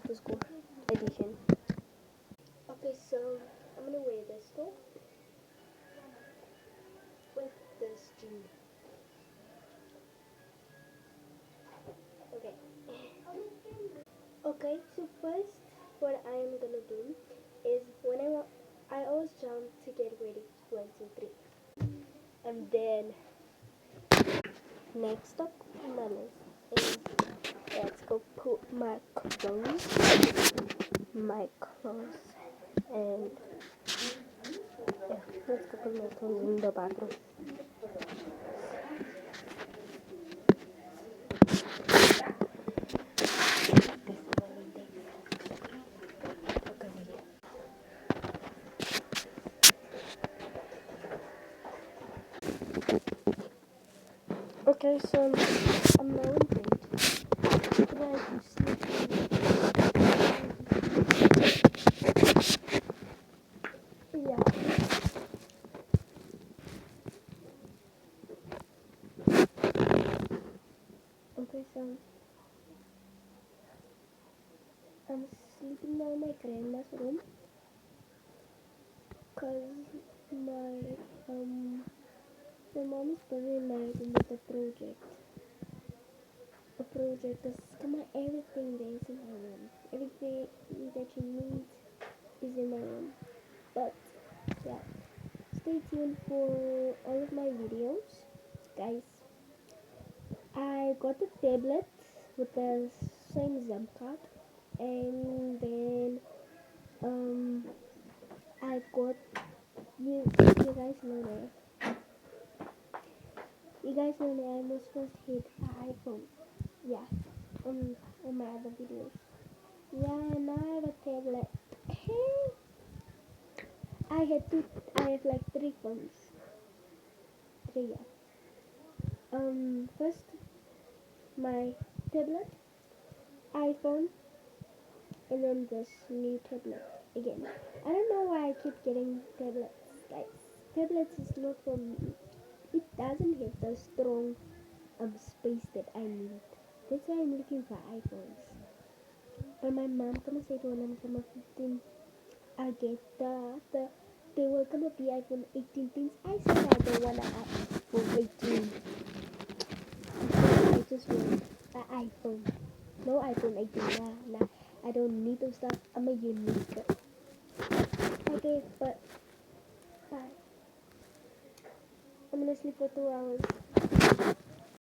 to school edition. Okay, so I'm gonna wear this top with this jean. Okay. Okay, so first what I am gonna do is when I always jump to get ready. 1, 2, 3. And then next up on my list is let's go put my clothes and yeah, let's go put my clothes in the bathroom. Okay, so I'm now in bed. Try to sleep. Yeah. Okay, so I'm sleeping now in my grandma's room because my mom is very mad with the project. A project is come on, everything there is in my room. Everything that you need is in my room. But yeah, stay tuned for all of my videos, guys. I got a tablet with the same ZAM card, and then I got you guys know that I almost first hit an iPhone. Yeah, on my other videos. Yeah, now I have a tablet. Hey, I have like 3 phones. 3, yeah. First my tablet, iPhone, and then this new tablet again. I don't know why I keep getting tablets, guys. Tablets is not for me. It doesn't have the strong space that I need. That's why I'm looking for iPhones. But my mom gonna say when I'm summer 15, I get the they were gonna be iPhone 18 things. I said I don't want an iPhone 18. I just want an iPhone. No iPhone 18. Nah. I don't need those stuff. I'm a unique. Okay, but bye. I'm gonna sleep for 2 hours.